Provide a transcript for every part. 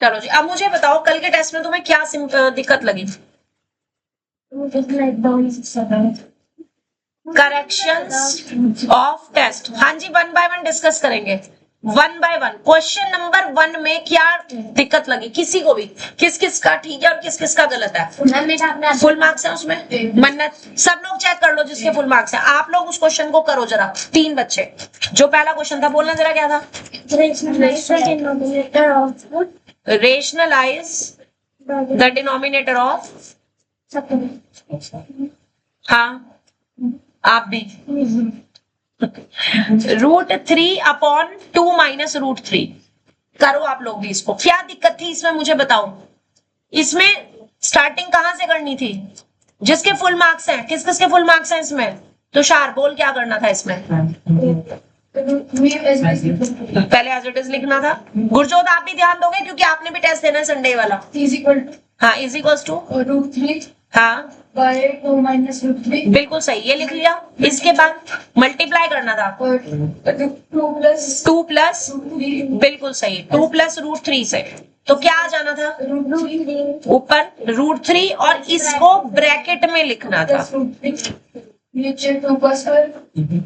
चलो जी, अब मुझे बताओ कल के टेस्ट में तुम्हें क्या दिक्कत लगी? Corrections of test. हाँ जी, 1 बाय 1 डिस्कस करेंगे। 1 बाय 1 क्वेश्चन नंबर 1 में क्या दिक्कत लगी किसी को भी? किस किस का ठीक है और किस किस का गलत है? फुल मार्क्स है उसमें? मन्नत, सब लोग चेक कर लो जिसके फुल मार्क्स है। आप लोग उस क्वेश्चन को करो जरा, 3 बच्चे। जो पहला क्वेश्चन था, बोलना जरा क्या था? Rationalise the denominator of. हाँ, आप भी। √3/2 माइनस √3 करो आप लोग भी इसको। क्या दिक्कत थी इसमें मुझे बताओ? इसमें स्टार्टिंग कहां से करनी थी? जिसके फुल मार्क्स हैं, किस किस के फुल मार्क्स हैं इसमें? तुषार बोल, क्या करना था इसमें? पहले एज इट इज लिखना था। गुरजोत आप भी ध्यान दोगे क्योंकि आपने भी टेस्ट देना है संडे वाला। हाँ, इज इक्वल्स टू √3 हाँ बाय 2 माइनस √3। बिल्कुल सही, ये लिख लिया। इसके बाद मल्टीप्लाई करना था। 2 प्लस बिल्कुल सही, 2 प्लस √3 से तो क्या आ जाना था? ऊपर √3 और इसको ब्रैकेट में लिखना था। नीचे 2 का स्क्वायर,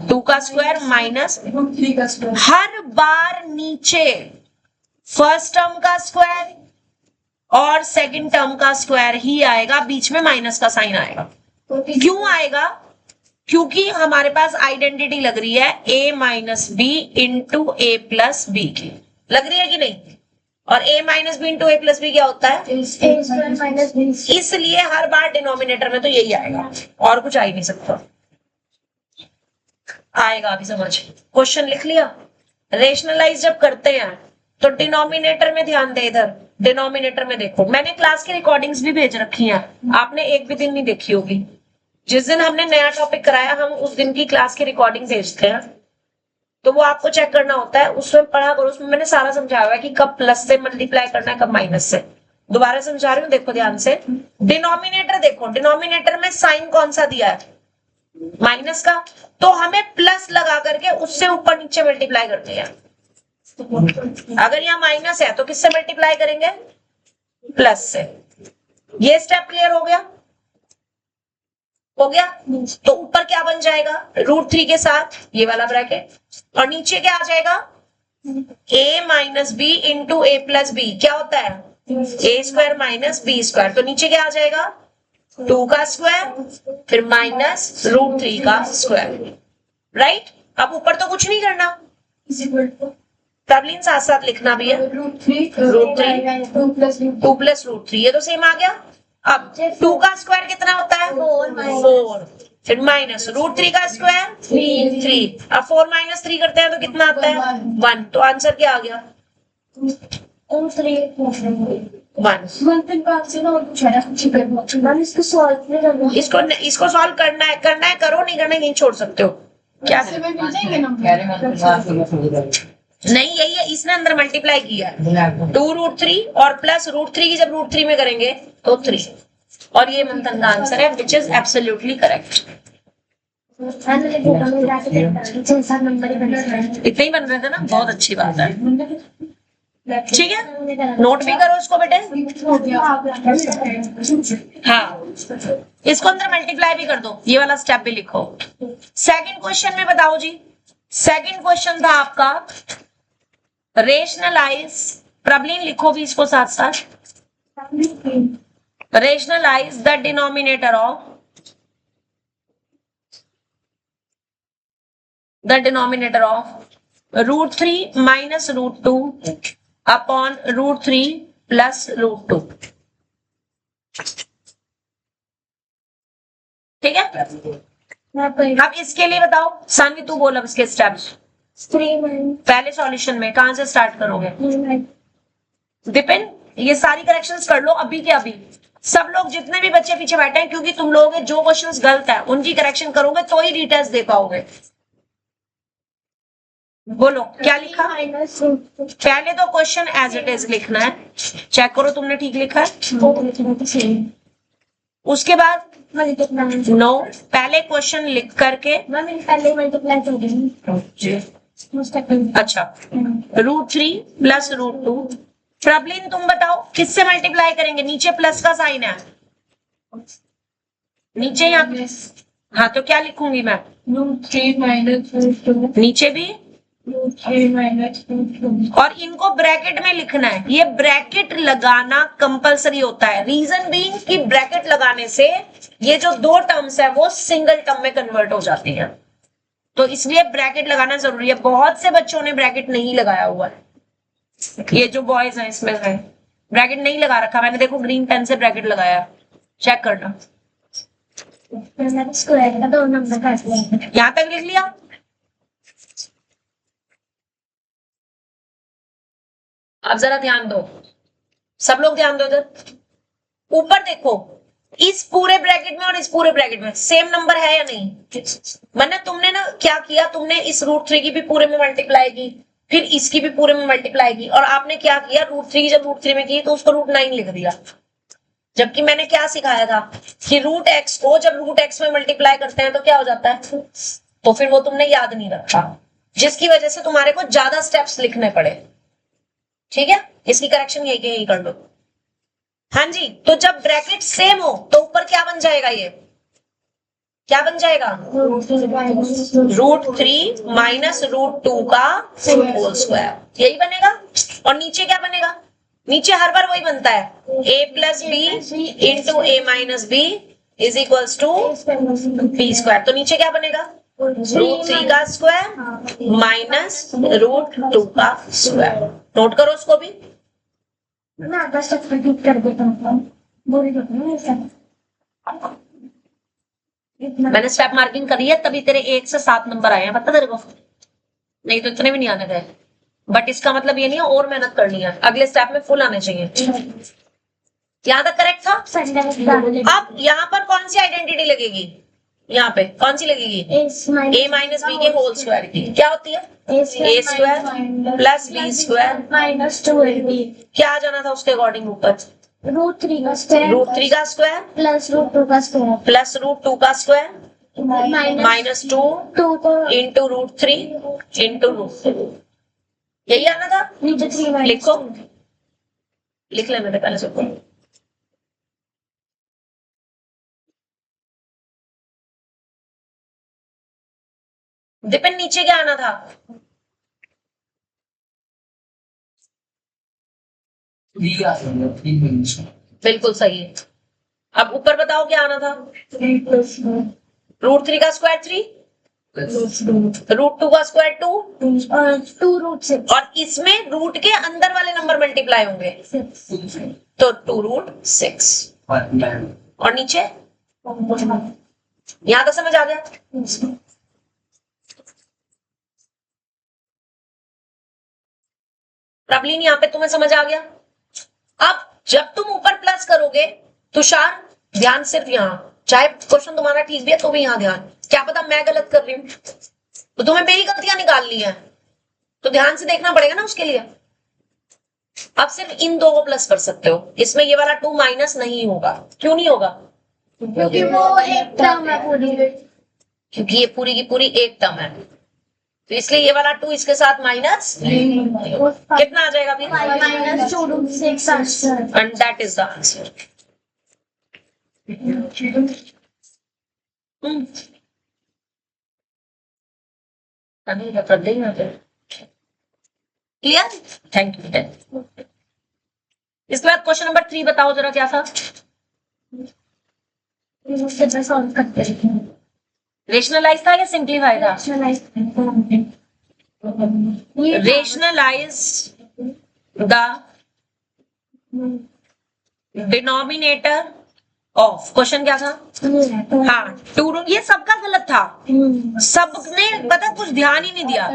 2 का स्क्वायर माइनस √3 का स्क्वायर। हर बार नीचे फर्स्ट टर्म का स्क्वायर और सेकंड टर्म का स्क्वायर ही आएगा, बीच में माइनस का साइन आएगा। क्यों आएगा? क्योंकि हमारे पास आइडेंटिटी लग रही है a minus b into a plus b की, लग रही है कि नहीं? और a minus b into a plus b क्या होता है? इसलिए हर बार डिनोमिनेटर में तो यही आएगा और कुछ आ ही नहीं सकता। आएगा अभी समझ। क्वेश्चन लिख लिया। रेशनलाइज जब करते हैं तो डिनोमिनेटर में ध्यान दे। इधर डिनोमिनेटर में देखो, मैंने क्लास की रिकॉर्डिंग्स भी भेज रखी हैं, आपने एक भी दिन नहीं देखी होगी। जिस दिन हमने नया टॉपिक कराया, हम उस दिन की क्लास की रिकॉर्डिंग भेजते हैं, तो वो आपको चेक करना होता है। उसमें पढ़ा करो, उसमें मैंने सारा समझाया हुआ है कि कब प्लस से मल्टीप्लाई करना है, कब माइनस से। दोबारा समझा रही हूँ, देखो ध्यान से। डिनोमिनेटर देखो, डिनोमिनेटर में साइन कौन सा दिया है? माइनस का। तो हमें प्लस लगा करके उससे ऊपर नीचे मल्टीप्लाई करनी है। अगर यहाँ माइनस है तो किससे मल्टीप्लाई करेंगे? प्लस से। ये स्टेप क्लियर हो गया? हो गया। तो ऊपर क्या बन जाएगा? √3 के साथ ये वाला ब्रैकेट, और नीचे क्या आ जाएगा? a minus b into a plus b क्या होता है? a square minus b square. तो नीचे क्या आ जाएगा? 2 का स्क्वायर फिर माइनस √3 का स्क्वायर। राइट। अब ऊपर तो कुछ नहीं करना, तबलीन साथ साथ लिखना भी है। √3 2 प्लस √3 ये तो सेम आ गया। अब 2 का स्क्वायर कितना होता है? 4 फिर माइनस √3 का स्क्वायर 3। अब 4 माइनस 3 करते हैं तो कितना आता है? 1। तो आंसर क्या आ गया? 1। इसको सॉल्व करना है करो, नहीं करना नहीं छोड़ सकते हो। क्या नहीं, यही है, इसने अंदर मल्टीप्लाई किया 2√3 और प्लस √3 की जब √3 में करेंगे तो 3। और ये मंथन का आंसर है, विच इज एब्सोल्युटली करेक्ट। इतने ही बन रहे थे ना, बहुत अच्छी बात है। ठीक है, नोट भी करो इसको बेटे। हाँ, इसको अंदर मल्टीप्लाई भी कर दो, ये वाला स्टेप भी लिखो। सेकंड क्वेश्चन में बताओ जी। सेकंड क्वेश्चन था आपका रेशनलाइज, प्रॉब्लम लिखो भी इसको साथ साथ। Rationalise the denominator of √3 minus √2 upon √3 plus √2। ठीक है। अब इसके लिए बताओ, सानवी तू बोल अब इसके स्टेप्स। पहले सॉल्यूशन में कहां से स्टार्ट करोगे? डिपेंड, ये सारी करेक्शंस कर लो अभी के अभी। सब लोग जितने भी बच्चे पीछे बैठे हैं, क्योंकि तुम लोग जो क्वेश्चंस गलत है उनकी करेक्शन करोगे तो ही डिटेल्स दे पाओगे। बोलो क्या लिखा? पहले तो क्वेश्चन एज इट इज लिखना है, चेक करो तुमने ठीक लिखा है। उसके बाद नो, पहले क्वेश्चन लिख करके पहले मल्टीप्लाई कर देंगे। अच्छा, √3 प्लस √2 प्रबलिन तुम बताओ किससे मल्टीप्लाई करेंगे? नीचे प्लस का साइन है, नीचे यहाँ पे। हाँ तो क्या लिखूंगी मैं? √3 minus √2 नीचे भी, √3 minus √2 और इनको ब्रैकेट में लिखना है। ये ब्रैकेट लगाना कंपलसरी होता है। रीजन बीइंग कि ब्रैकेट लगाने से ये जो दो टर्म्स है वो सिंगल टर्म में कन्वर्ट हो जाती हैं, तो इसलिए ब्रैकेट लगाना जरूरी है। बहुत से बच्चों ने ब्रैकेट नहीं लगाया हुआ है, ये जो बॉयज हैं इसमें है ब्रैकेट नहीं लगा रखा। मैंने देखो ग्रीन पेन से ब्रैकेट लगाया, चेक करना। मैंने स्क्वायर का 2 नंबर काट लिया। यहां तक लिख लिया? अब जरा ध्यान दो, सब लोग ध्यान दो इधर। ऊपर देखो, इस पूरे ब्रैकेट में और इस पूरे ब्रैकेट में सेम नंबर है या नहीं? मैंने तुमने ना क्या किया, तुमने इस √3 की भी पूरे में मल्टीप्लाई की, फिर इसकी भी पूरे में मल्टीप्लाई की, और आपने क्या किया, √3 जब √3 में की तो उसको √9 लिख दिया। जबकि मैंने क्या सिखाया था कि √x को जब √x में मल्टीप्लाई करते हैं तो क्या हो जाता है, तो फिर वो तुमने याद नहीं रखा, जिसकी वजह से तुम्हारे को ज्यादा स्टेप्स लिखने पड़े। ठीक है, इसकी करेक्शन यही के यही कर लो। हाँ जी, तो जब ब्रैकेट सेम हो तो ऊपर क्या बन जाएगा, ये क्या बन जाएगा? √3 माइनस √2 का होल स्क्वायर, यही बनेगा। और नीचे क्या बनेगा? नीचे हर बार वही बनता है, a plus b into a minus b is equals to b square. तो नीचे क्या बनेगा? √3 का स्क्वायर माइनस √2 का स्क्वायर। नोट करो उसको भी। मैं आधा सब्स्टिट्यूट कर देता हूँ, बोरी करती हूँ ऐसा। मैंने स्टेप मार्किंग करी है, तभी तेरे 1 से 7 नंबर आए हैं, पता तेरे को? नहीं तो इतने भी नहीं आने गए। बट इसका मतलब ये नहीं है और मेहनत करनी है, अगले स्टेप में फुल आने चाहिए। यहाँ तक करेक्ट था? अब यहाँ पर कौन सी आइडेंटिटी लगेगी? यहाँ पे कौन सी लगेगी? a माइनस बी के होल स्क्वायर की। क्या होती है? a square plus b square minus 2ab क्या आ जाना था उसके अकॉर्डिंग ऊपर? √3 का स्क्वायर √3 का स्क्वायर प्लस √2 का स्क्वायर प्लस √2 का स्क्वायर माइनस 2 2 को इंटू √3 इंटू √2, यही आना था। नीचे 3 माइनस लिखो, लिख ले मेरे पहले सबको। दीपन नीचे क्या आना था? बिल्कुल सही है। अब ऊपर बताओ क्या आना था? 3 प्लस √3 का स्क्वायर 3, √2 का स्क्वायर 2, 2 √6 और इसमें रूट के अंदर वाले नंबर मल्टीप्लाई होंगे तो 2√6। और नीचे यहां तक समझ आ गया? प्रबलिन यहाँ पे तुम्हें समझ आ गया? अब जब तुम ऊपर प्लस करोगे, तुषार ध्यान सिर्फ यहाँ, चाहे क्वेश्चन तुम्हारा ठीक भी है तो भी यहाँ ध्यान। क्या पता मैं गलत कर रही हूँ, तो तुम्हें मेरी गलतियां निकालनी है, तो ध्यान से देखना पड़ेगा ना उसके लिए। अब सिर्फ इन दो को प्लस कर सकते हो, इसमें ये वाला 2 माइनस नहीं होगा। क्यों नहीं होगा? क्योंकि वो एक टर्म है पूरी, क्योंकि ये पूरी की पूरी एक टर्म है, तो इसलिए ये वाला 2 इसके साथ माइनस कितना आ जाएगा please? Minus 2 √6 answer. And that is the answer. Clear? Thank you. इसके बाद क्वेश्चन नंबर 3 बताओ जरा, क्या था? उससे सॉल्व करते हैं। रेशनलाइज था या सिंप्लीफाई था? Rationalise the denominator of, question क्या था? हाँ 2, ये सबका गलत था, सबने पता कुछ ध्यान ही नहीं दिया।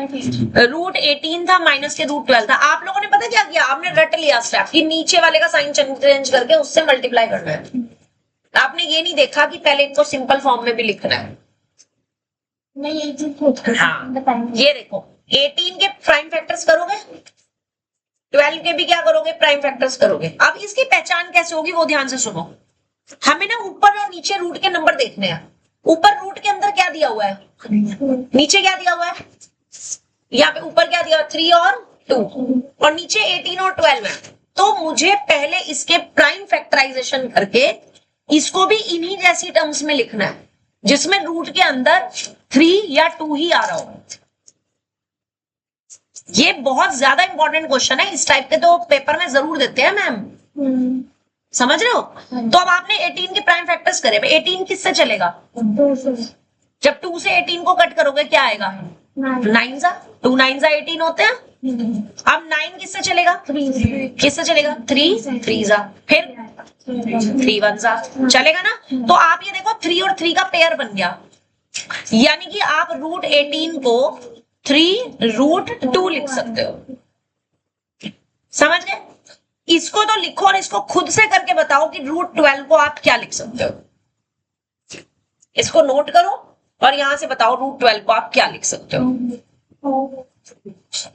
√18 था माइनस के √12 था। आप लोगों ने पता क्या किया, आपने रट लिया स्टेप कि नीचे वाले का साइन चेंज करके उससे मल्टीप्लाई करना है। आपने ये नहीं देखा कि पहले इनको सिंपल फॉर्म में भी लिखना है। हाँ ये देखो, 18 के प्राइम फैक्टर्स करोगे, 12 के भी क्या करोगे, प्राइम फैक्टर्स करोगे। अब इसकी पहचान कैसे होगी वो ध्यान से सुनो। हमें ना ऊपर और नीचे रूट के नंबर देखने हैं। ऊपर रूट के अंदर क्या दिया हुआ है, नीचे क्या दिया हुआ है, यहाँ पे ऊपर क्या दिया हुआ 3 और 2, और नीचे 18 और 12 है। तो मुझे पहले इसके प्राइम फैक्टराइजेशन करके इसको भी इन्हीं जैसी टर्म्स में लिखना है, जिसमें रूट के अंदर 3 या 2 ही आ रहा हो। ये बहुत ज्यादा इंपॉर्टेंट क्वेश्चन है, इस टाइप के तो पेपर में जरूर देते हैं मैम, समझ रहे हो। तो अब आपने 18 के प्राइम फैक्टर्स करे, 18 किससे चलेगा? 2 से जब 2 से 18 को कट करोगे क्या आएगा? 9 जा 2 9 जा 18 होते हैं। अब 9 किससे चलेगा? 3 किससे चलेगा? 3 3 जा, फिर 3 1 जा, चलेगा ना। तो आप ये देखो 3 और 3 का पेयर बन गया, यानी कि आप रूट 18 को 3 रूट 2 लिख सकते हो। समझ गए? इसको तो लिखो और इसको खुद से करके बताओ कि रूट 12 को आप क्या लिख सकते हो। इसको नोट करो और यहां से बताओ रूट 12 को आप क्या लिख सकते हो।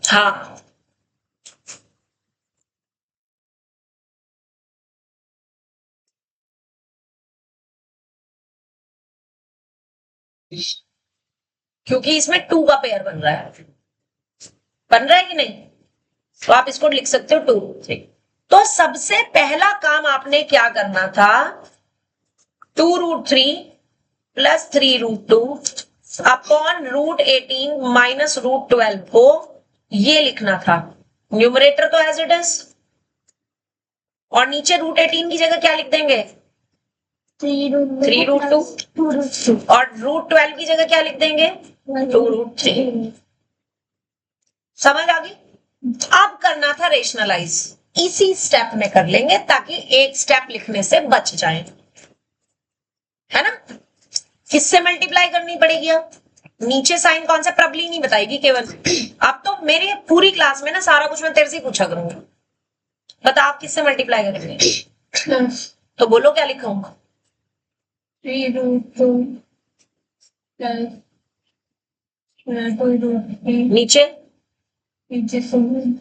हाँ, क्योंकि इसमें 2 का पेयर बन रहा है, कि नहीं? तो आप इसको लिख सकते हो 2 रूट 3। तो सबसे पहला काम आपने क्या करना था? 2 root 3 plus 3 root 2 upon root 18 minus root 12 को ये लिखना था। न्यूमरेटर तो एज इट इज, और नीचे रूट 18 की जगह क्या लिख देंगे? 3 रूट 2, 2 रूट 2 और रूट 12 की जगह क्या लिख देंगे? 2 रूट 3। समझ आ गई? अब करना था रेशनलाइज, इसी स्टेप में कर लेंगे ताकि एक स्टेप लिखने से बच जाए, है ना। किससे मल्टीप्लाई करनी पड़ेगी? अब नीचे साइन कौन सा प्रबली नहीं बताएगी केवल। अब तो मेरी पूरी क्लास में ना सारा कुछ मैं तेरे से पूछा करूंगी, बता आप किससे मल्टीप्लाई करेंगे? तो बोलो क्या लिखूंगा? 3 रूट 2 प्लस 2 रूट 3 नीचे। नीचे 7।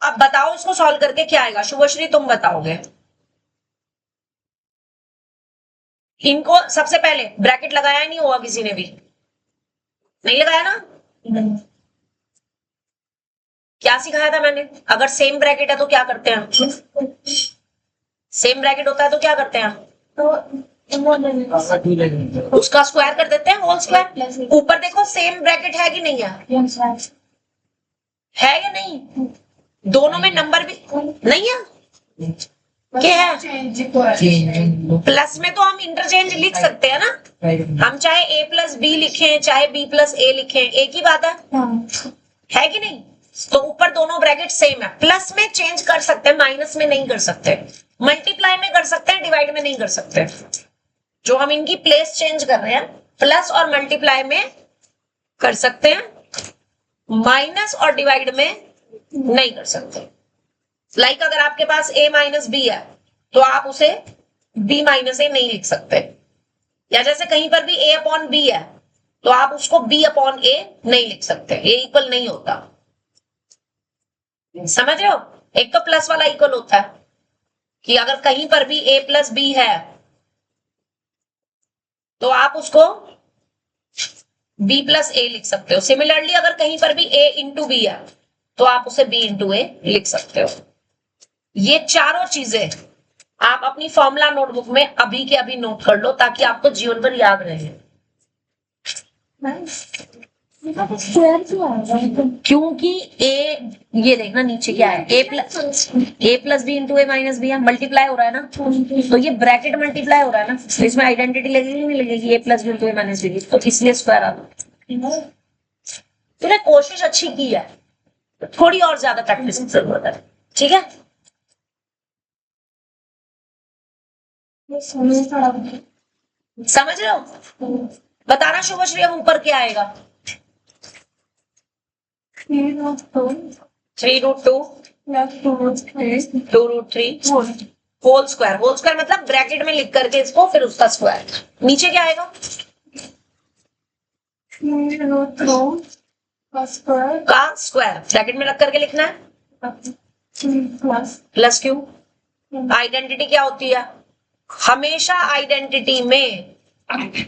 अब बताओ इसको सॉल्व करके क्या आएगा? शुभश्री तुम बताओगे। इनको सबसे पहले ब्रैकेट लगाया ही नहीं होगा किसी ने भी, नहीं लगाया ना? क्या सिखाया था मैंने? अगर सेम ब्रैकेट है तो क्या करते हैं? सेम ब्रैकेट होता है तो क्या करते हैं? उसका स्क्वायर कर देते हैं, होल स्क्वायर। ऊपर देखो सेम ब्रैकेट है कि नहीं है? है या नहीं? दोनों में नंबर भी नहीं है, क्या है? प्लस में तो हम इंटरचेंज लिख सकते हैं ना, हम चाहे a प्लस बी लिखें चाहे b प्लस a लिखें, एक ही बात है कि नहीं? तो ऊपर दोनों ब्रैकेट सेम है, प्लस में चेंज कर सकते हैं, माइनस में नहीं कर सकते। मल्टीप्लाई में कर सकते हैं, डिवाइड में नहीं कर सकते। जो हम इनकी प्लेस चेंज कर रहे हैं, प्लस और मल्टीप्लाई में कर सकते हैं, माइनस और डिवाइड में नहीं कर सकते। लाइक अगर आपके पास a माइनस बी है तो आप उसे b माइनस ए नहीं लिख सकते, या जैसे कहीं पर भी a अपॉन बी है तो आप उसको b अपॉन ए नहीं लिख सकते, ये इक्वल नहीं होता। समझ रहे हो? एक तो प्लस वाला इक्वल होता है कि अगर कहीं पर भी a प्लस बी है तो आप उसको b प्लस ए लिख सकते हो। सिमिलरली अगर कहीं पर भी a इंटू बी है तो आप उसे b इंटू ए लिख सकते हो। ये चारों चीजें आप अपनी फॉर्मूला नोटबुक में अभी के अभी नोट कर लो ताकि आपको जीवन भर याद रहे। क्योंकि ए, ये देखना नीचे क्या है, a plus b into a minus b है, मल्टीप्लाई हो रहा है ना, तो ये ब्रैकेट मल्टीप्लाई हो रहा है ना, तो इसमें आइडेंटिटी लगेगी नहीं लगेगी? a plus b into a minus b, तो इसलिए स्क्वायर आता है। तूने कोशिश अच्छी की है, थोड़ी और ज्यादा प्रैक्टिस की जरूरत है, ठीक है? समझ रहे हो? बताना शुभश्री अब ऊपर क्या आएगा? 3 root 2 3 root 2 plus 2 root 3 2 root 3 होल स्क्वायर। होल स्क्वायर मतलब ब्रैकेट में लिख करके इसको फिर उसका स्क्वायर। नीचे क्या आएगा? 3 रूट 2 का स्क्वायर का स्क्वायर ब्रैकेट में रख करके लिखना है, 3 प्लस प्लस क्यू। आइडेंटिटी क्या होती है? हमेशा आइडेंटिटी में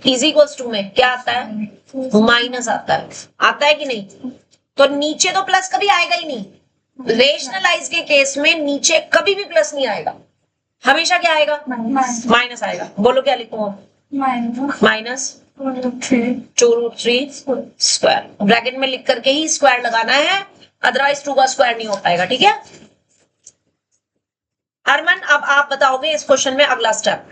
इज इक्वल्स टू में क्या आता है? माइनस आता है कि नहीं? तो नीचे तो प्लस कभी आएगा ही नहीं, रेशनलाइज के केस में नीचे कभी भी प्लस नहीं आएगा, हमेशा क्या आएगा? माइनस आएगा। बोलो क्या लिखूं? Minus 2√3 square. ब्रैकेट में लिख करके ही स्क्वायर लगाना है, अदरवाइज 2 का स्क्वायर नहीं हो पाएगा। ठीक है हरमन, अब आप बताओगे इस क्वेश्चन में अगला स्टेप।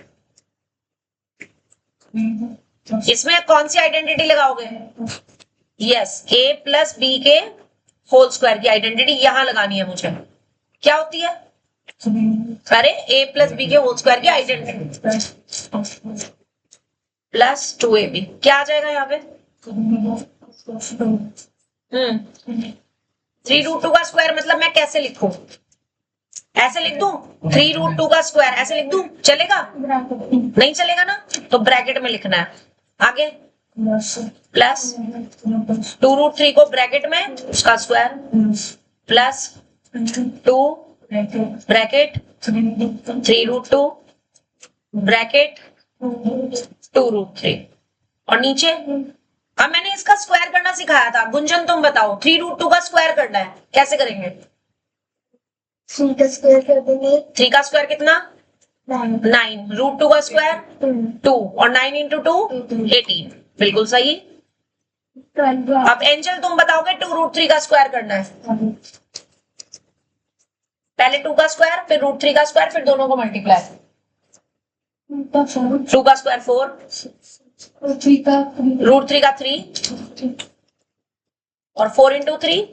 इसमें कौन सी आइडेंटिटी लगाओगे? यस, a प्लस बी के होल स्क्वायर की आइडेंटिटी यहां लगानी है मुझे। क्या होती है? अरे a प्लस बी के होल स्क्वायर की आइडेंटिटी प्लस 2ab क्या आ जाएगा यहाँ पे? 3√2 का स्क्वायर मतलब मैं कैसे लिखूं? ऐसे लिख दूं? 3√2 का स्क्वायर ऐसे लिख दूं? चलेगा? नहीं चलेगा ना, तो ब्रैकेट में लिखना है। आगे प्लस 2√3 को ब्रैकेट में उसका स्क्वायर प्लस 2 ब्रैकेट 3√2 ब्रैकेट 2√3 और नीचे। अब मैंने इसका स्क्वायर करना सिखाया था। गुंजन तुम बताओ, 3√2 का स्क्वायर करना है, कैसे करेंगे? 3 का स्क्वायर कर देंगे। 3 का स्क्वायर कितना? 9। √2 का स्क्वायर 2 और 9 इंटू 2 18। बिल्कुल सही। 12 अब एंजल तुम बताओगे 2√3 का स्क्वायर करना है। पहले 2 का स्क्वायर फिर √3 का स्क्वायर फिर दोनों को मल्टीप्लाई। 2 का स्क्वायर 4 3 का √3 का 3 और 4 इंटू 3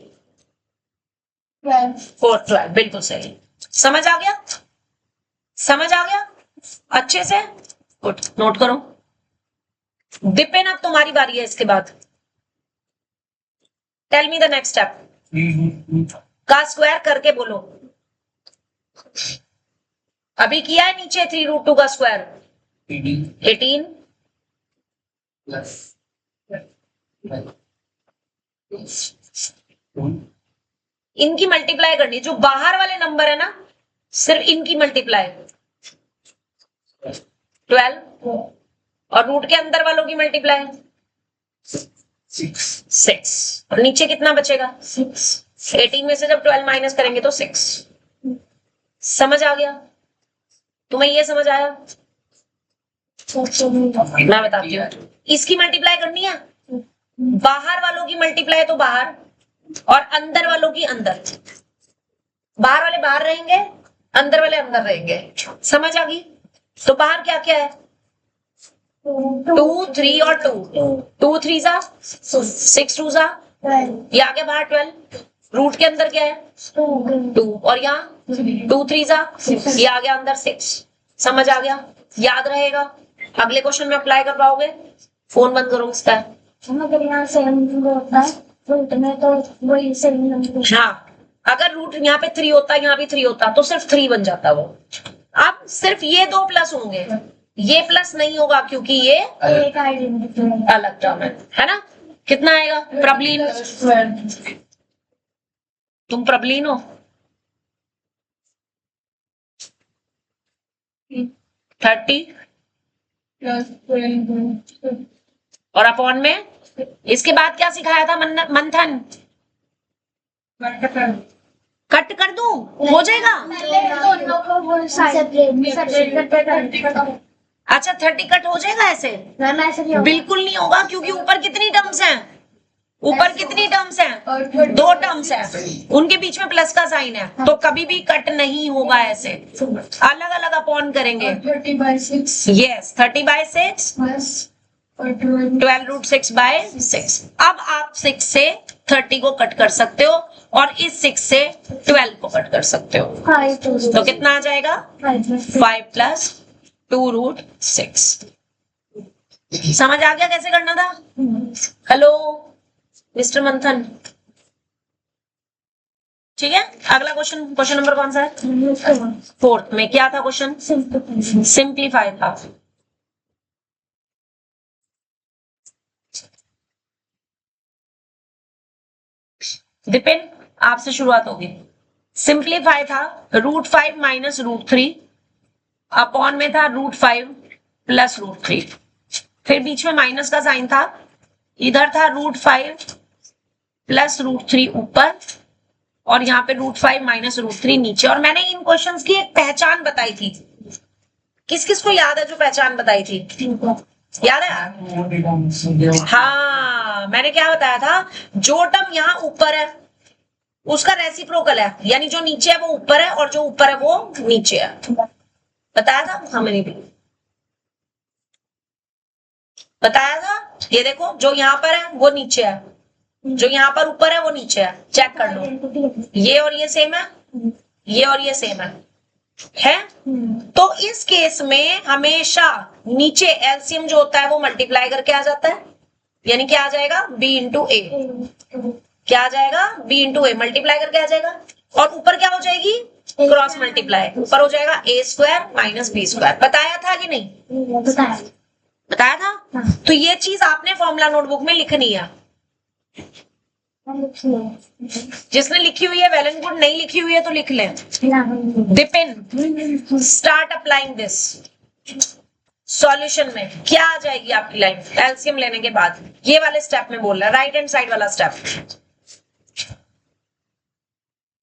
4 12। बिल्कुल सही। समझ आ गया? समझ आ गया अच्छे से? गुड, नोट करो। दिपेन अब तुम्हारी बारी है इसके बाद। Tell me the next step. का स्क्वायर करके बोलो। अभी किया है नीचे 3√2 का स्क्वायर 18 इनकी मल्टीप्लाई करनी है। जो बाहर वाले नंबर है ना, सिर्फ इनकी मल्टीप्लाई 12 और रूट के अंदर वालों की मल्टीप्लाई 6 और नीचे कितना बचेगा? 6। 18 में से जब 12 माइनस करेंगे तो 6। समझ आ गया? तुम्हें ये समझ आया? मैं बताती हूँ। इसकी मल्टीप्लाई करनी है, बाहर वालों की मल्टीप्लाई तो बाहर और अंदर वालों की अंदर। बाहर वाले बाहर रहेंगे, अंदर वाले अंदर रहेंगे। समझ आ गई? तो बाहर क्या क्या है? 2 3 और 2 2 3 जा 6 2 जा, ये आ गया बाहर 12। रूट के अंदर क्या है? 2 और यहाँ 2 3 जा, ये आ गया अंदर 6। समझ आ गया? याद रहेगा? अगले क्वेश्चन में अप्लाई कर पाओगे? फोन बंद करो इसका। अगर यहाँ 7 होता है रूट में तो वही 7। हाँ, अगर रूट यहाँ पे 3 होता, यहाँ भी 3 होता तो सिर्फ 3 बन जाता वो। अब सिर्फ ये 2 प्लस होंगे, ये प्लस नहीं होगा क्योंकि ये एक आइडेंटिटी अलग टर्म है ना? कितना आएगा? प्रबलीन, तुम प्रबलीन हो? 30 और अपॉन में इसके बाद क्या सिखाया था? मंथन कट कर दूं? हो जाएगा? अच्छा 30 कट हो जाएगा ऐसे? बिल्कुल नहीं होगा, क्योंकि ऊपर कितनी टर्म्स हैं? ऊपर कितनी टर्म्स हैं? 2 टर्म्स हैं, उनके बीच में प्लस का साइन है, तो कभी भी कट नहीं होगा ऐसे। अलग अलग अपॉन करेंगे। 30/6 यस, 30/6 12√6/6। अब आप 6 से 30 को कट कर सकते हो और इस 6 से 12 को कट कर सकते हो। तो कितना आ जाएगा? 5 + 2√6। समझ आ गया कैसे करना था? हेलो मिस्टर मंथन, ठीक है। अगला क्वेश्चन नंबर कौन सा है? 4th में क्या था क्वेश्चन? सिंप्लीफाई था। दिपिन आपसे शुरुआत होगी। सिंप्लीफाई था √5 - √3 अपॉन में था √5 + √3, फिर बीच में माइनस का साइन था, इधर था √5 + √3 ऊपर और यहाँ पे √5 माइनस √3 नीचे। और मैंने इन क्वेश्चंस की एक पहचान बताई थी, किस किस को याद है जो पहचान बताई थी? याद है? हाँ, मैंने क्या बताया था, जो टर्म यहाँ ऊपर है उसका रेसिप्रोकल है, यानी जो नीचे है वो ऊपर है और जो ऊपर है वो नीचे है। बताया था? हाँ, मैंने भी बताया था। ये देखो, जो यहाँ पर है वो नीचे है, जो यहाँ पर ऊपर है वो नीचे है। चेक कर लो, ये और ये सेम है, ये और ये सेम है? तो इस केस में हमेशा नीचे एलसीएम जो होता है वो मल्टीप्लाई करके आ जाता है, यानी क्या आ जाएगा, b इंटू ए। क्या आ जाएगा? b इंटू ए, मल्टीप्लाई करके आ जाएगा। और ऊपर क्या हो जाएगी? Cross multiply. ऊपर हो जाएगा a² माइनस b²। बताया था कि नहीं? बताया था। तो ये चीज आपने फॉर्मूला नोटबुक में लिखनी है। जिसने लिखी हुई है वेल एंड गुड, नहीं लिखी हुई है तो लिख लें। Vipin, start applying this. Solution में क्या आ जाएगी आपकी लाइफ एलसीएम लेने के बाद? ये वाले स्टेप में बोल रहा है, राइट हैंड साइड वाला स्टेप।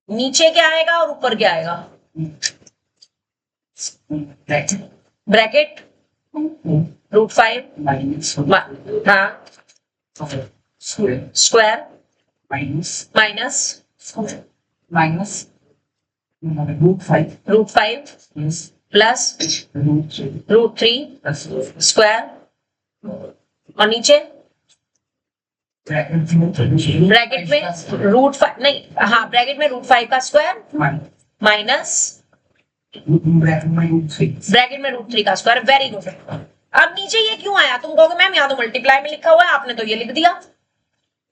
नीचे क्या आएगा और ऊपर क्या आएगा? ब्रैकेट √5 हाँ स्क्वायर माइनस √5 प्लस √3 स्क्वायर और नीचे ब्रैकेट में √5 नहीं, हाँ ब्रैकेट में √5 का स्क्वायर माइनस ब्रैकेट में √3 का स्क्वायर। Very good. अब नीचे ये क्यों आया? तुम कहोगे मैम यहाँ तो मल्टीप्लाई में लिखा हुआ है, आपने तो ये लिख दिया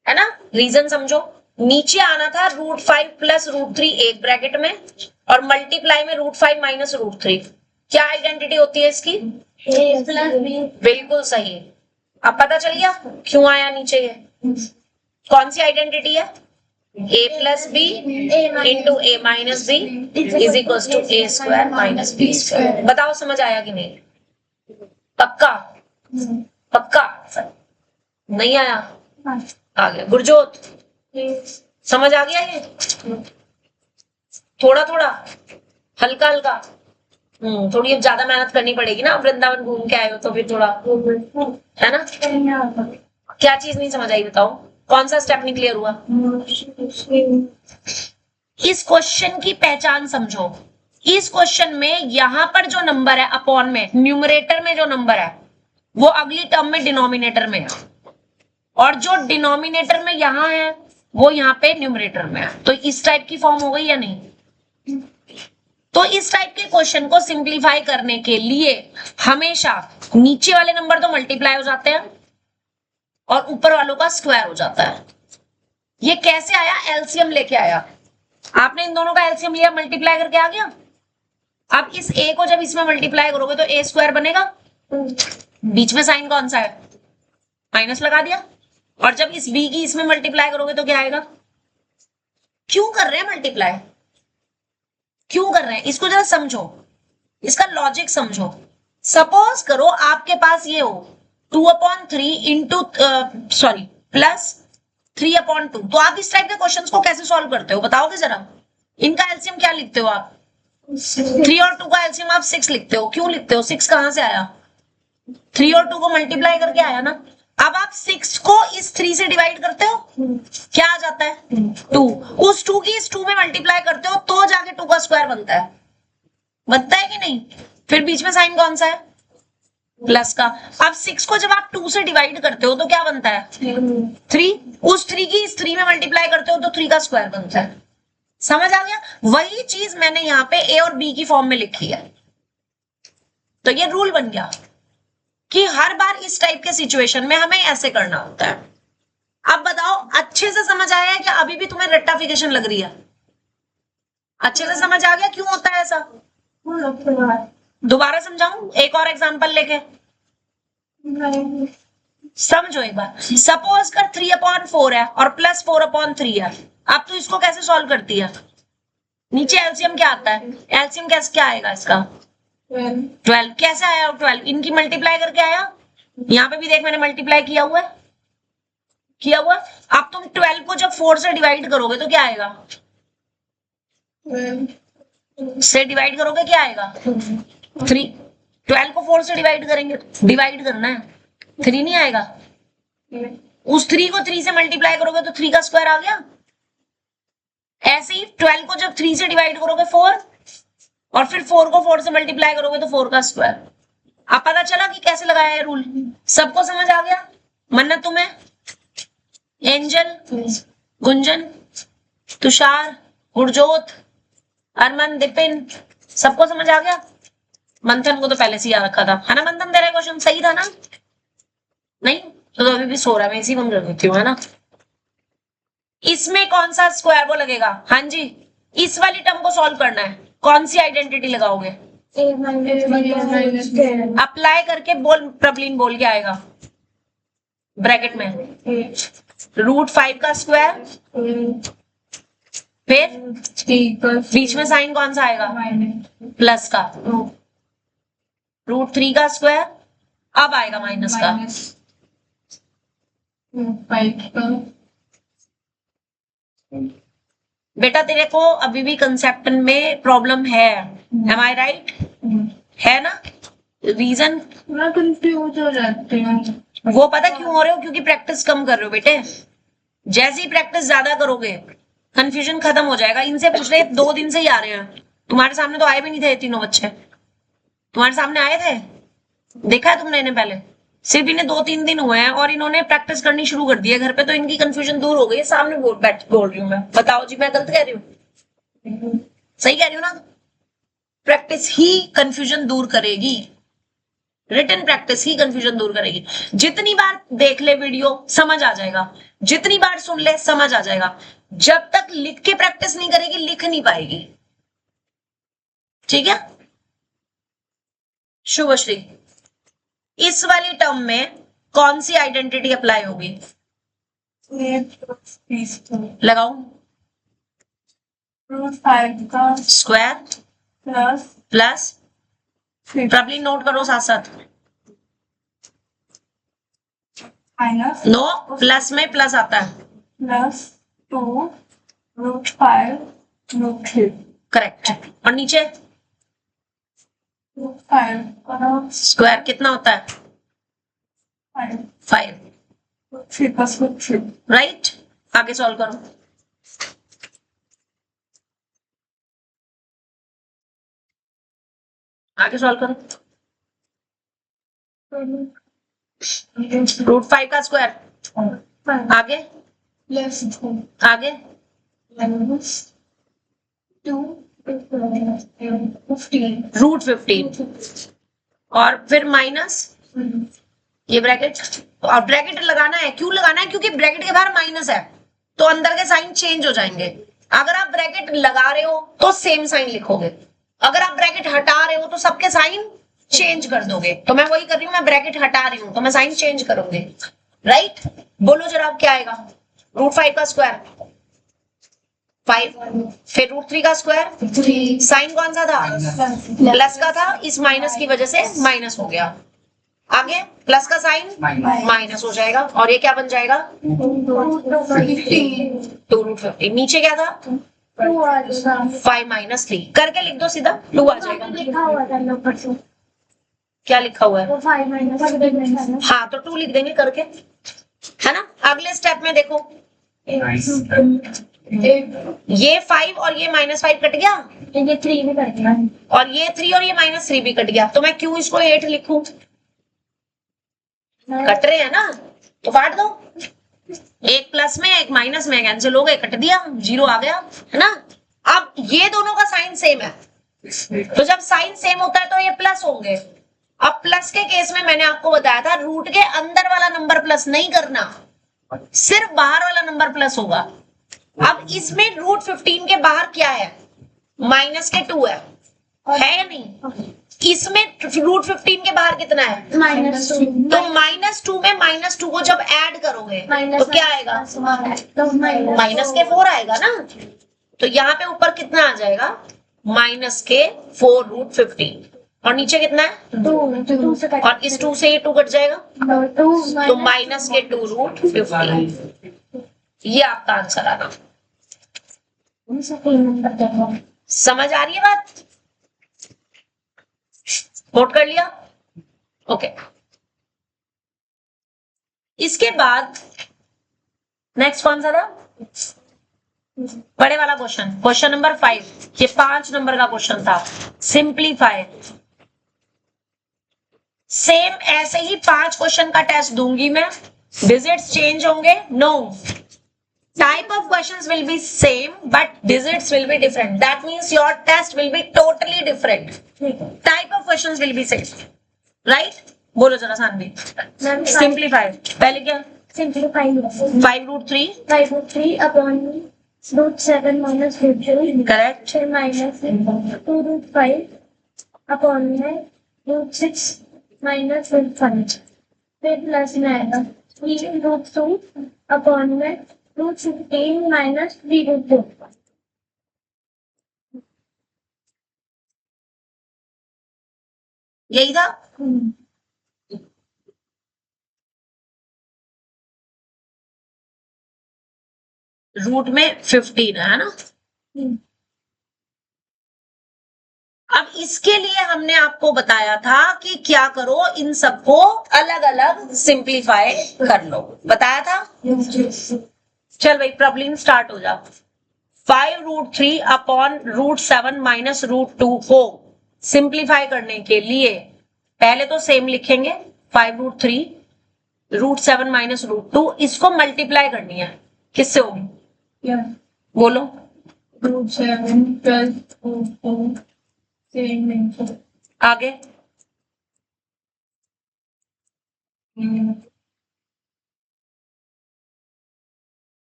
है ना। रीजन समझो, नीचे आना था √5 प्लस √3 एक ब्रैकेट में और मल्टीप्लाई में √5 माइनस √3। क्या आइडेंटिटी होती है इसकी? a plus b। बिल्कुल सही। अब पता चल गया क्यों आया नीचे ये? कौन सी आइडेंटिटी है? a plus b into a minus b is equal to a² minus b²। बताओ समझ आया कि नहीं? पक्का? पक्का? नहीं आया? आ गया। गुरजोत, समझ आ गया ये? थोड़ा थोड़ा, हल्का हल्का। थोड़ी अब ज्यादा मेहनत करनी पड़ेगी ना, वृंदावन घूम के आए हो तो फिर थोड़ा, है ना। क्या चीज नहीं समझ आई बताओ? कौन सा स्टेप नहीं क्लियर हुआ? इस क्वेश्चन की पहचान समझो। इस क्वेश्चन में यहां पर जो नंबर है अपॉन में, न्यूमरेटर में जो नंबर है वो अगली टर्म में डिनोमिनेटर में है, और जो डिनोमिनेटर में यहां है वो यहाँ पे न्यूमरेटर में है। तो इस टाइप की फॉर्म हो गई या नहीं? तो इस टाइप के क्वेश्चन को सिंप्लीफाई करने के लिए हमेशा नीचे वाले नंबर तो मल्टीप्लाई हो जाते हैं और ऊपर वालों का स्क्वायर हो जाता है। ये कैसे आया? एलसीएम लेके आया। आपने इन दोनों का एलसीएम लिया, मल्टीप्लाई करके आ गया। अब इस ए को जब इसमें मल्टीप्लाई करोगे तो a² बनेगा। बीच में साइन कौन सा है? माइनस लगा दिया। और जब इस b की इसमें मल्टीप्लाई करोगे तो क्या आएगा? क्यों कर रहे हैं मल्टीप्लाई? क्यों कर रहे हैं? इसको जरा समझो, इसका लॉजिक समझो। सपोज करो आपके पास ये हो 2/3 इंटू प्लस 3/2, तो आप इस टाइप के क्वेश्चंस को कैसे सॉल्व करते हो बताओगे जरा? इनका एलसीएम क्या लिखते हो आप? 3 और 2 का एलसीएम आप 6 लिखते हो। क्यों लिखते हो? 6 कहां से आया? 3 और 2 को मल्टीप्लाई करके आया ना। अब आप 6 को इस 3 से डिवाइड करते हो, क्या आ जाता है? 2। उस 2 की इस 2 में मल्टीप्लाई करते हो तो जाके 2 का स्क्वायर बनता है। बनता है कि नहीं? फिर बीच में साइन कौन सा है? प्लस का। अब 6 को जब आप 2 से डिवाइड करते हो तो क्या बनता है? 3। उस 3 की इस 3 में मल्टीप्लाई करते हो तो 3 का स्क्वायर बनता है। समझ आ गया? वही चीज मैंने यहाँ पे ए और बी की फॉर्म में लिखी है। तो ये रूल बन गया कि हर बार इस टाइप के सिचुएशन में हमें ऐसे करना होता है। अब बताओ अच्छे से समझ आया है कि अभी भी तुम्हें रट्टाफिकेशन लग रही है? अच्छे से समझ आ गया क्यों होता है ऐसा? दोबारा समझाऊं एक और एग्जांपल लेके? समझो एक बार। सपोज कर 3/4 है और प्लस 4/3 है। अब तो इसको कैसे सॉल्व करती है? नीचे एलसीएम क्या आता है? एलसीएम कैसे क्या आएगा इसका? 12। कैसे आया 12? इनकी मल्टीप्लाई करके आया। यहाँ पे भी देख मैंने मल्टीप्लाई किया हुआ है, किया हुआ। अब तुम 12 को जब 4 से डिवाइड करोगे तो क्या आएगा? से डिवाइड करोगे क्या आएगा 3। 12 को 4 से डिवाइड करेंगे, डिवाइड करना है, 3 नहीं आएगा। उस 3 को 3 से मल्टीप्लाई करोगे तो 3 का स्क्वायर आ गया। ऐसे ही 12 को जब 3 से डिवाइड करोगे 4, और फिर 4 को 4 से मल्टीप्लाई करोगे तो 4 का स्क्वायर। अब पता चला कि कैसे लगाया है रूल, सबको समझ आ गया? मन्नत, तुम्हें, एंजल, गुंजन, तुषार, गुरजोत, अरमन, दिपिन, सबको समझ आ गया? मंथन को तो पहले से याद रखा था, है ना मंथन? तेरा क्वेश्चन सही था ना? नहीं तो अभी भी सो रहा है, मैं इसी में कर देती हूँ, है ना? इसमें कौन सा स्क्वायर वो लगेगा? हाँ जी, इस वाली टर्म को सॉल्व करना है, कौन सी आइडेंटिटी लगाओगे? अप्लाई करके बोल, प्रबलीन बोल के आएगा ब्रैकेट में √5 का स्क्वायर, फिर बीच में साइन कौन सा आएगा? प्लस का। √3 का स्क्वायर, अब आएगा माइनस का। बेटा तेरे को अभी भी कंसेप्ट में प्रॉब्लम है, एम आई राइट? है ना? रीजन मैं कंफ्यूज हो जाती हूँ। वो पता क्यों हो रहे हो? क्योंकि प्रैक्टिस कम कर रहे हो बेटे। जैसे ही प्रैक्टिस ज्यादा करोगे कंफ्यूजन खत्म हो जाएगा। इनसे पूछ रहे, 2 दिन से ही आ रहे हैं, तुम्हारे सामने तो आए भी नहीं थे तीनों बच्चे। तुम्हारे सामने आए थे? देखा है तुमने इन्हें पहले? सिर्फ इन्हें 2-3 दिन हुए हैं और इन्होंने प्रैक्टिस करनी शुरू कर दी है घर पे, तो इनकी कंफ्यूजन दूर हो गई है। सामने बोल रही हूँ मैं, बताओ जी मैं गलत कह रही हूँ? सही कह रही हूँ ना? प्रैक्टिस ही कंफ्यूजन दूर करेगी, रिटन प्रैक्टिस ही कंफ्यूजन दूर करेगी। जितनी बार देख ले वीडियो समझ आ जाएगा, जितनी बार सुन ले समझ आ जाएगा। जब तक लिख के प्रैक्टिस नहीं करेगी लिख नहीं पाएगी, ठीक है? शुभश्री, इस वाली टर्म में कौन सी आइडेंटिटी अप्लाई होगी? लगाओ। √5 का स्क्वायर प्लस, प्रॉब्लम नोट करो साथ साथ। माइनस नो, प्लस में प्लस आता है। +2 √5 √3 करेक्ट। और नीचे √5 का स्क्वायर कितना होता है? 5। 3 + √3 राइट। आगे सॉल्व करो। आगे सॉल्व करो। √5 का स्क्वायर, आगे आगे √15 और फिर माइनस ये ब्रैकेट। और ब्रैकेट लगाना है, क्यों लगाना है? क्योंकि ब्रैकेट के बाहर माइनस है तो अंदर के साइन चेंज हो जाएंगे। अगर आप ब्रैकेट लगा रहे हो तो सेम साइन लिखोगे, अगर आप ब्रैकेट हटा रहे हो तो सबके साइन चेंज कर दोगे। तो मैं वही कर रही हूँ, मैं ब्रैकेट हटा रही हूँ तो मैं साइन चेंज करूंगी, राइट? बोलो जरा अब क्या आएगा? √5 का स्क्वायर 5, फिर √3 का स्क्वायर, साइन कौन सा था? प्लस का था, इस माइनस की वजह से माइनस हो गया। आगे प्लस का साइन माइनस हो जाएगा और ये क्या बन जाएगा? 2√15। नीचे क्या था? 5 - 3 करके लिख दो, सीधा 2 आ जाएगा। लिखा हुआ था नंबर से, क्या लिखा हुआ है? वो 5 - हाँ तो 2 लिख देंगे करके, है ना? अगले स्टेप में देखो, ये 5 और ये -5 कट गया, ये 3 भी कट गया, और ये 3 और ये -3 भी कट गया। तो मैं क्यों इसको 8 लिखूं? कट रहे हैं ना, तो काट दो। एक प्लस में एक माइनस में कैंसिल हो गए, कट दिया, 0 आ गया, है ना? अब ये दोनों का साइन सेम है, तो जब साइन सेम होता है तो ये प्लस होंगे। अब प्लस के केस में मैंने आपको बताया था रूट के अंदर वाला नंबर प्लस नहीं करना, सिर्फ बाहर वाला नंबर प्लस होगा। अब इसमें √15 के बाहर क्या है? -2 है या नहीं? इसमें √15 के बाहर कितना है? -2। तो -2 में -2 को जब ऐड करोगे तो क्या आएगा? -4 आएगा ना। तो यहाँ पे ऊपर कितना आ जाएगा? -4 √15, और नीचे कितना है? 2 और इस 2 से ये 2 कट जाएगा, तो -2 √15। ये आपका आंसर आना। नंबर देखो, समझ आ रही है बात? नोट कर लिया? ओके। इसके बाद नेक्स्ट कौन सा था? बड़े वाला क्वेश्चन, क्वेश्चन नंबर 5। ये 5 नंबर का क्वेश्चन था। सिंप्लीफाई। सेम ऐसे ही 5 क्वेश्चन का टेस्ट दूंगी मैं। डिजिट्स चेंज होंगे? No. Type of questions will be same, but digits will be different. That means your test will be totally different. Type of questions will be same. Right? बोलो जरा Saanvi. Simplify. पहले क्या? Simplify. 5 root 3. 5 root 3 upon root 7 minus root 2. Correct. 10 minus 2 root 5 upon root 6 minus root 5. फिर plus में आएगा 3 root 2 upon root 15 minus 3 root 2. यही था? Root में 15 है ना? अब इसके लिए हमने आपको बताया था कि क्या करो, इन सबको अलग अलग सिंप्लीफाई कर लो। बताया था? चल भाई प्रॉब्लम स्टार्ट हो जा। 5 root 3 upon root 7 minus root 2 को सिंप्लीफाई करने के लिए पहले तो सेम लिखेंगे। 5 root 3 रूट 7 माइनस रूट 2, इसको मल्टीप्लाई करनी है। किससे होगी? बोलो। रूट 7 प्लस रूट 2 आगे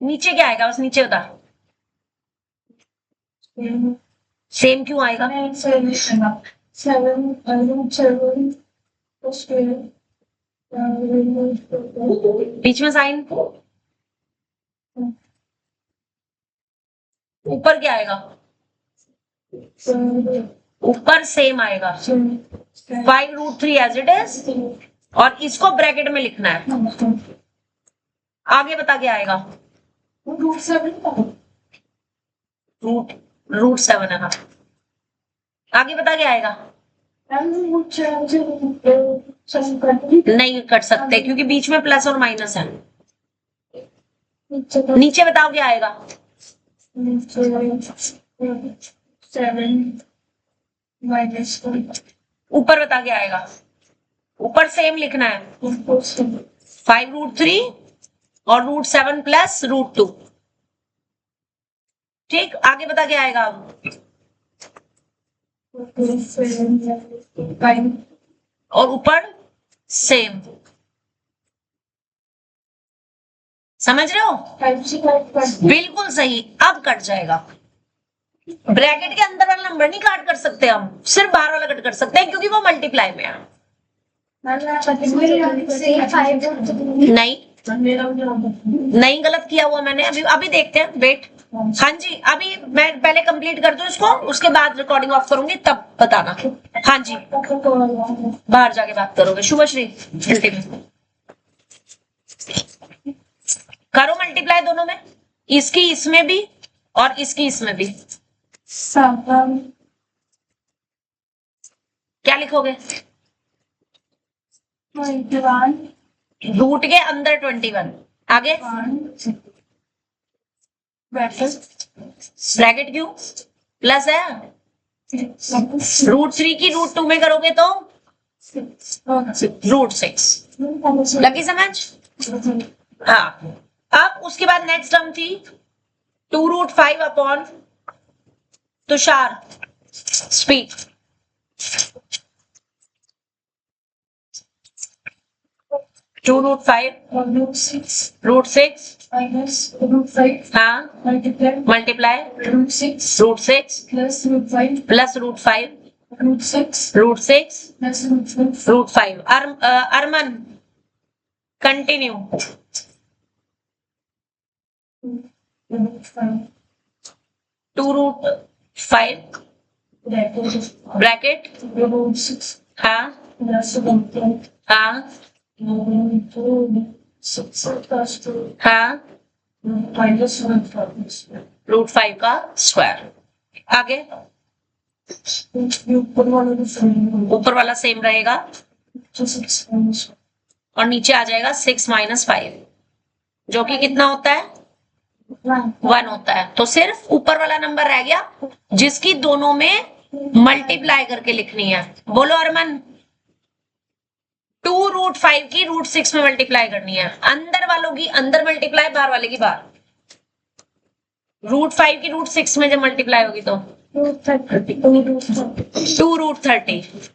नीचे क्या आएगा? बस नीचे बता। सेम क्यों आएगा? 7 बीच में साइन। ऊपर क्या आएगा? ऊपर सेम आएगा। 5 root 3 एज इट इज, और इसको ब्रैकेट में लिखना है। आगे बता क्या आएगा? रूट 7 रूट 7 है। हाँ, आगे बता क्या आएगा? नहीं कर सकते क्योंकि बीच में प्लस और माइनस है। नीचे बताओ क्या आएगा? 7 माइनस। ऊपर बता क्या आएगा? ऊपर सेम लिखना है। 5 root 3 और रूट 7 प्लस रूट 2। ठीक, आगे बता क्या आएगा? और ऊपर सेम। समझ रहे हो? बिल्कुल सही। अब कट जाएगा। ब्रैकेट के अंदर वाला नंबर नहीं काट कर सकते हम, सिर्फ बाहर वाला कट कर सकते हैं क्योंकि वो मल्टीप्लाई में है। नहीं गलत किया हुआ मैंने। अभी देखते हैं, वेट। हाँ जी, अभी मैं पहले कंप्लीट कर दूं इसको, उसके बाद रिकॉर्डिंग ऑफ करूंगी, तब बताना। हाँ जी, बाहर जाके बात करोगे। शुभश्री करो मल्टीप्लाई दोनों में, इसकी इसमें भी और इसकी इसमें भी। क्या लिखोगे? रूट के अंदर 21। आगे ब्रैकेट क्यों? प्लस है। रूट 3 की रूट 2 में करोगे तो रूट 6। लगी समझ? हाँ। अब उसके बाद नेक्स्ट टर्म थी 2 root 5 upon Tushar speak. Two root 5 root 6 minus root 5 हाँ multiply root 6 plus root 5 plus root 5 root 6 plus root 5 root 5। Arman continue. Two root 5 bracket root 6 हाँ plus root 5 हाँ 6 plus 2 हाँ minus root 5 रूट 5 का square. आगे ऊपर वाला same रहेगा और नीचे आ जाएगा 6 - 5, जो कि कितना होता है 1 होता है। तो सिर्फ ऊपर वाला नंबर रह गया जिसकी दोनों में मल्टीप्लाई करके लिखनी है। बोलो अरमन, 2√5 की √6 में मल्टीप्लाई करनी है। अंदर वालों की अंदर मल्टीप्लाई, बाहर वाले की बाहर। √5 की √6 में जब मल्टीप्लाई होगी तो 2√30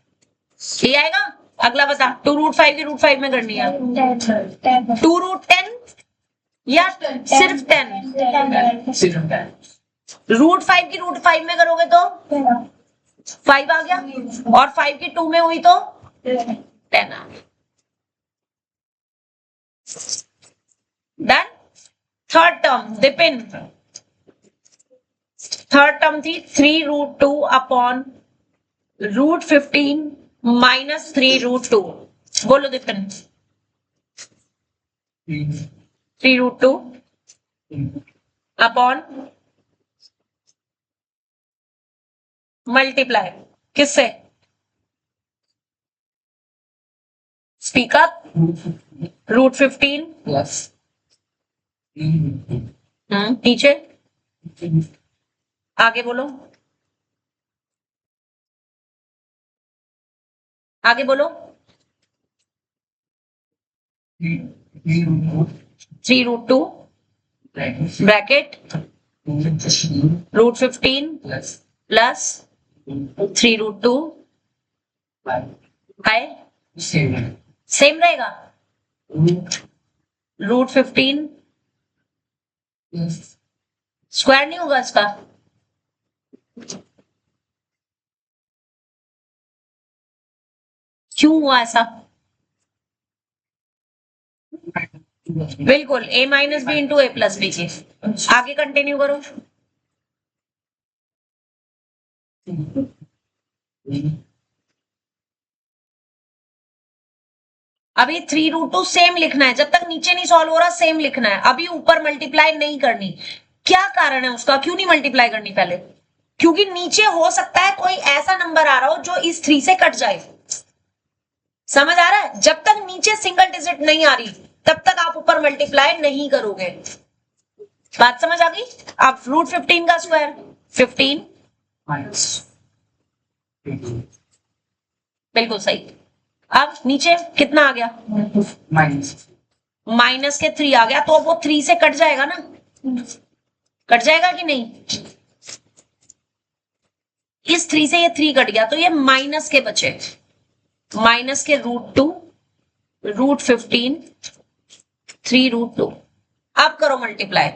ये आएगा। अगला बता, 2√5 की √5 में करनी है 2√10 या सिर्फ 10? √5 की √5 में करोगे तो 5 आ गया, और 5 की 2 में हुई तो 10 आ गया। Done. Third term Dipin, third term थी 3√2 अपॉन √15 माइनस 3√2। बोलो दिपिन। 3√2 अपॉन मल्टीप्लाई किससे? Speak up. √15 प्लस नीचे आगे बोलो, आगे बोलो। 3√2 ब्रैकेट √15 प्लस 3√2 है सेम रहेगा। √15 स्क्वायर नहीं होगा इसका। क्यों हुआ ऐसा? बिल्कुल a - b into a + b की। आगे कंटिन्यू करो। अभी 3√2 सेम लिखना है, जब तक नीचे नहीं सॉल्व हो रहा सेम लिखना है। अभी ऊपर मल्टीप्लाई नहीं करनी। क्या कारण है उसका? क्यों नहीं मल्टीप्लाई करनी पहले? क्योंकि नीचे हो सकता है कोई ऐसा नंबर आ रहा हो जो इस 3 से कट जाए। समझ आ रहा है? जब तक नीचे सिंगल डिजिट नहीं आ रही तब तक आप ऊपर मल्टीप्लाई नहीं करोगे। बात समझ आ गई? अब √15 का स्क्वायर 15 बिल्कुल सही। अब नीचे कितना आ गया? माइनस के 3 आ गया, तो अब वो 3 से कट जाएगा ना? कट जाएगा कि नहीं? इस 3 से ये 3 कट गया तो ये माइनस के बचे, माइनस के √2 √15 3√2। अब करो मल्टीप्लाई।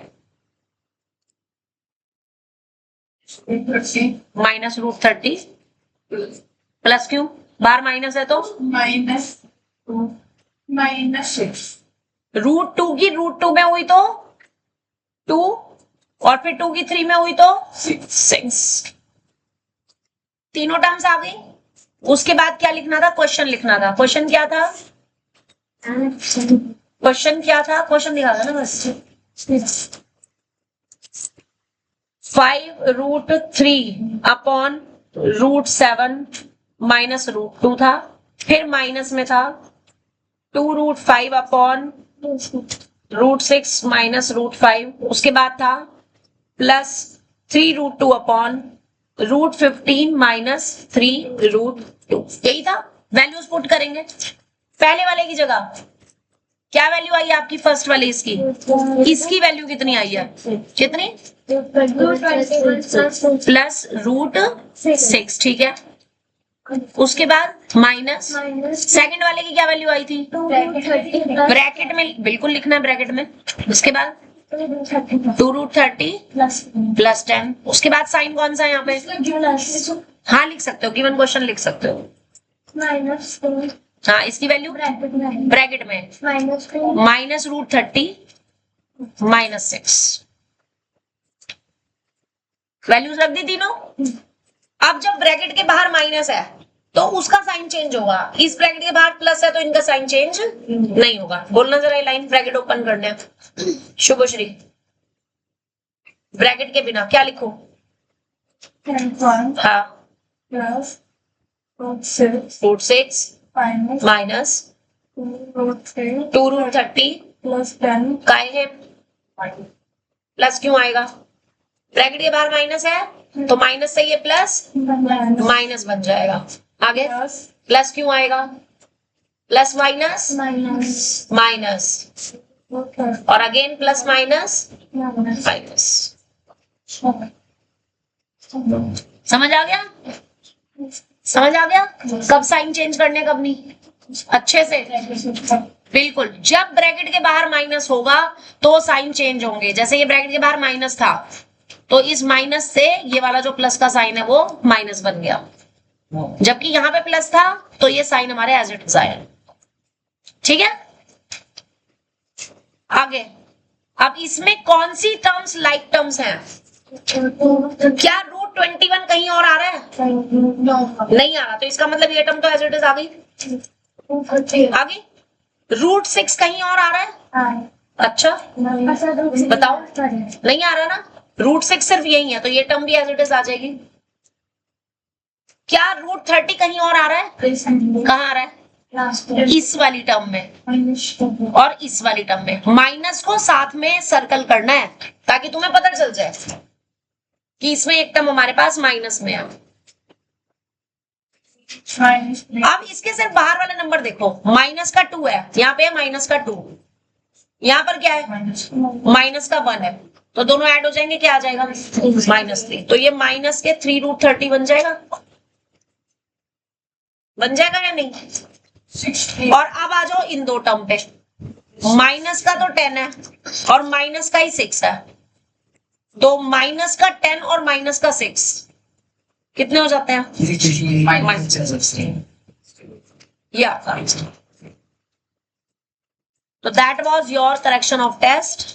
माइनस √30 प्लस क्यों? बाहर माइनस है तो -6 √2 की √2 में हुई तो 2, और फिर 2 की 3 में हुई तो 6। तीनों टर्म्स आ गई। उसके बाद क्या लिखना था? क्वेश्चन लिखना था। क्वेश्चन क्या था? क्वेश्चन क्या था? क्वेश्चन दिखा था ना बस। 5√3 अपॉन √7 माइनस √2 था, फिर माइनस में था 2√5 अपॉन √6 माइनस √5, उसके बाद था प्लस 3√2 अपॉन √15 माइनस 3√2। यही था। वैल्यूज पुट करेंगे। पहले वाले की जगह क्या वैल्यू आई आपकी? फर्स्ट वाले इसकी वैल्यू कितनी आई है? कितनी? प्लस √6। ठीक है। उसके बाद माइनस सेकंड वाले की क्या वैल्यू आई थी? ब्रैकेट में बिल्कुल लिखना है, ब्रैकेट में। उसके बाद 2√30 प्लस 10। उसके बाद साइन कौन सा है यहाँ पे? हाँ लिख सकते हो, गिवन क्वेश्चन लिख सकते हो। हाँ इसकी वैल्यू ब्रैकेट में माइनस √30 माइनस 6। वैल्यूज रख दी तीनों। अब जब ब्रैकेट के बाहर माइनस है तो उसका साइन चेंज होगा, इस ब्रैकेट के बाहर प्लस है तो इनका साइन चेंज नहीं होगा। बोलना जरा, लाइन ब्रैकेट ओपन करने। शुभश्री, ब्रैकेट के बिना क्या लिखो? हाँ plus root 6 root 6 minus minus 2 root 3 2 root 30 plus 10 काय है प्लस क्यों आएगा? ब्रैकेट के बाहर माइनस है तो माइनस से ये प्लस minus माइनस बन जाएगा। आगे plus प्लस क्यों आएगा? Plus minus minus minus okay और again plus minus minus minus. okay समझ आ गया? समझ आ गया कब साइन चेंज करने कब नहीं? अच्छे से बिल्कुल। जब ब्रैकेट के बाहर माइनस होगा तो साइन चेंज होंगे। जैसे ये ब्रैकेट के बाहर माइनस था तो इस माइनस से ये वाला जो प्लस का साइन है वो माइनस बन गया, जबकि यहां पे प्लस था तो ये साइन हमारे एज इट इज आया। ठीक है, आगे। अब इसमें कौन सी टर्म्स लाइक टर्म्स हैं? क्या रूट 21 कहीं और आ रहा है? नहीं आ रहा, तो इसका मतलब ये टर्म तो एज इट इज आ गई। आगे रूट 6 कहीं और आ रहा है? अच्छा बताओ, नहीं आ रहा ना, रूट 6 सिर्फ यही है तो ये टर्म भी एज इट इज आ जाएगी। क्या रूट 30 कहीं और आ रहा है? कहाँ आ रहा है? इस वाली टर्म में और इस वाली टर्म में। माइनस को साथ में सर्कल करना है ताकि तुम्हें पता चल जाए कि इसमें एक टर्म हमारे पास माइनस में है। अब इसके सिर्फ बाहर वाले नंबर देखो, माइनस का 2 है, यहाँ पे है माइनस का 2, यहाँ पर क्या है माइनस का 1 है, तो दोनों ऐड हो जाएंगे, क्या आ जाएगा -3। तो ये माइनस के 3 रूट 30 बन जाएगा, बन जाएगा या नहीं? और अब आ जाओ इन दो टर्म पे, माइनस का तो 10 है और माइनस का ही 6 है, तो माइनस का 10 और माइनस का 6 कितने हो जाते हैं? या तो that was your correction of test.